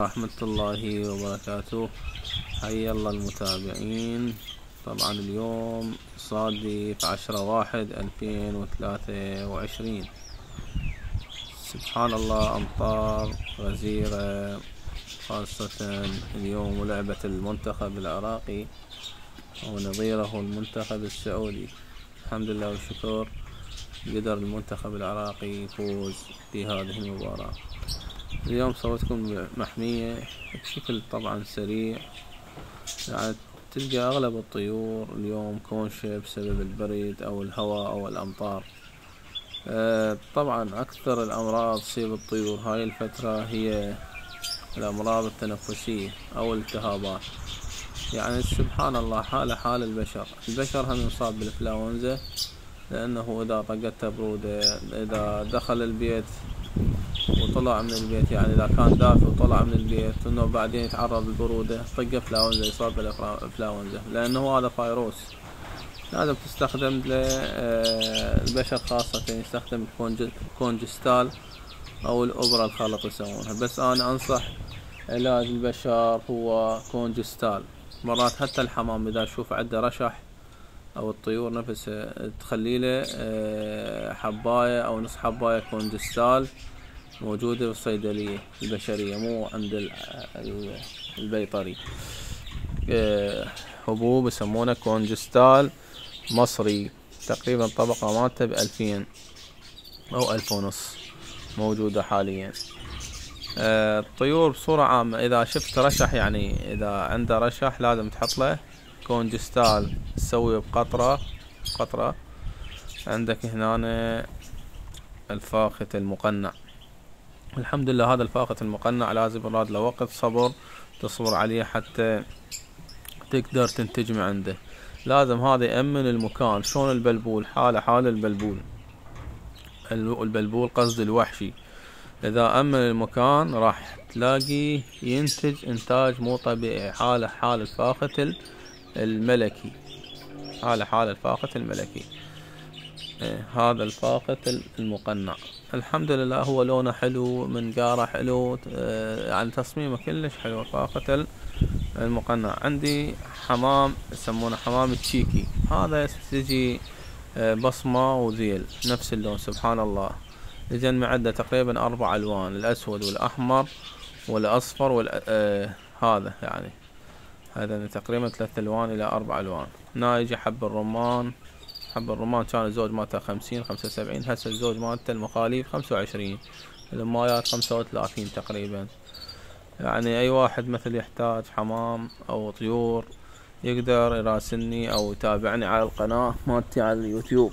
ورحمة الله وبركاته. حيا الله المتابعين. طبعا اليوم صادف 10/1/2023. سبحان الله، أمطار غزيرة، خاصة اليوم ولعبة المنتخب العراقي ونظيره المنتخب السعودي. الحمد لله والشكر، قدر المنتخب العراقي يفوز في هذه المباراة. اليوم صورتكم محمية بشكل طبعا سريع، يعني تلقى أغلب الطيور اليوم كونشة بسبب البرد أو الهواء أو الأمطار. طبعا أكثر الأمراض تصيب الطيور هاي الفترة هي الأمراض التنفسية أو الالتهابات. يعني سبحان الله، حال البشر هم يصاب بالإنفلونزا، لأنه إذا طقته برودة، إذا دخل البيت وطلع من البيت، يعني إذا كان دافي وطلع من البيت إنه بعدين يتعرض للبرودة طقه إنفلونزا، يصاب بالإنفلونزا، لأنه هذا فيروس. لازم تستخدم البشر خاصة يستخدم كونجستال أو الأبرة الخلط يسوونها، بس أنا أنصح علاج البشر هو كونجستال. مرات حتى الحمام إذا شوف عنده رشح أو الطيور نفسها تخليله حباية أو نص حباية كونجستال موجودة في الصيدلية البشرية، مو عند البيطري. حبوب يسمونه كونجستال مصري، تقريبا طبقة مالته ب2000 أو 1500 موجودة حاليا. الطيور بصورة عامة إذا شفت رشح، يعني إذا عنده رشح لازم تحط له كونجستال، تسويه بقطرة. عندك هنا الفاخت المقنع. الحمد لله هذا الفاخت المقنع لازم يراد له وقت صبر، تصبر عليه حتى تقدر تنتج من عنده. لازم هذا يأمن المكان. شلون البلبول، حال البلبول قصد الوحشي، إذا أمن المكان راح تلاقي ينتج إنتاج مو طبيعي. حال الفاخت الملكي، حال الفاخت الملكي. هذا الفاخت المقنع الحمد لله هو لونه حلو، منقاره حلو، يعني تصميمه كلش حلو. الفاخت المقنع. عندي حمام يسمونه حمام التشيكي، هذا تجي بصمة وذيل نفس اللون. سبحان الله، يجن معده تقريبا 4 ألوان، الأسود والأحمر والأصفر هذا يعني هذا تقريبا 3 ألوان إلى 4 ألوان. هنا يجي حب الرمان كان الزوج مالته 50-75، هسه الزوج مالته المخاليف 25، المايات 35 تقريبا. يعني أي واحد مثل يحتاج حمام أو طيور يقدر يراسلني أو يتابعني على القناة مالتي على اليوتيوب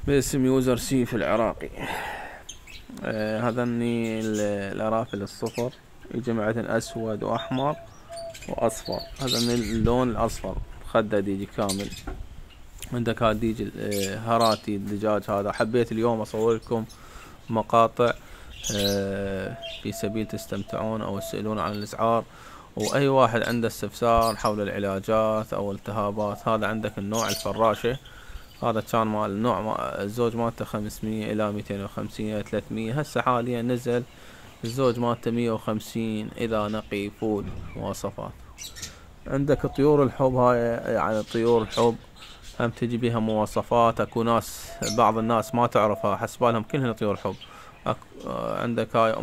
باسم يوزر سيف العراقي. هذني الأرافل الصفر، يجي معدن أسود وأحمر وأصفر. هذا اللون الأصفر مخدد يجي كامل. عندك هذا يجي هراتي الدجاج. هذا حبيت اليوم أصور لكم مقاطع في سبيل تستمتعون أو تسألون عن الأسعار، وأي واحد عنده استفسار حول العلاجات أو التهابات. هذا عندك النوع الفراشة، هذا كان مال النوع الزوج مالته 500 إلى 250 300. هسه حاليا نزل الزوج مالته 150 إذا نقي فول مواصفات. عندك طيور الحب، هاي يعني طيور الحب هم تجي بها مواصفات. اكو بعض الناس ما تعرفها، حسبالهم كلهن طيور حب. عندك هاي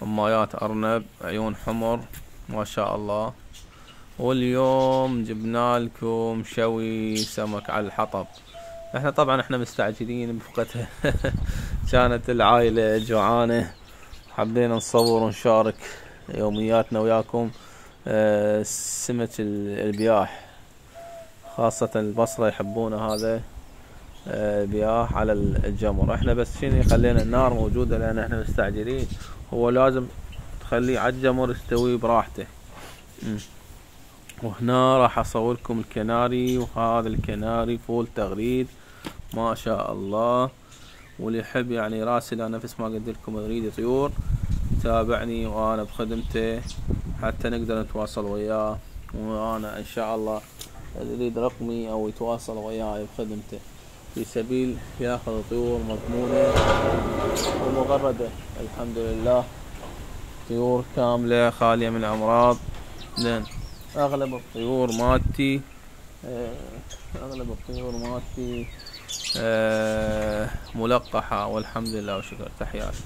امايات ارنب، عيون حمر ما شاء الله. واليوم جبنا لكم شوي سمك على الحطب. احنا مستعجلين بفقتها كانت العائلة جوعانة، حبينا نصور ونشارك يومياتنا وياكم. سمك البياح، خاصة البصرة يحبون هذا بياح على الجمر. احنا بس شنو خلينا النار موجودة لان احنا مستعجلين، هو لازم تخليه على الجمر يستوي براحته. وهنا راح اصور لكم الكناري، وهذا الكناري فول تغريد ما شاء الله. واللي يحب يعني راسل، انا نفس ما قلت لكم يريد طيور تابعني وانا بخدمته حتى نقدر نتواصل وياه. وانا ان شاء الله اللي يريد رقمي او يتواصل وياي بخدمته في سبيل ياخذ طيور مضمونة ومغردة. الحمد لله طيور كاملة خالية من الأمراض. لأن أغلب الطيور مالتي ملقحة، والحمد لله وشكر. تحياتي.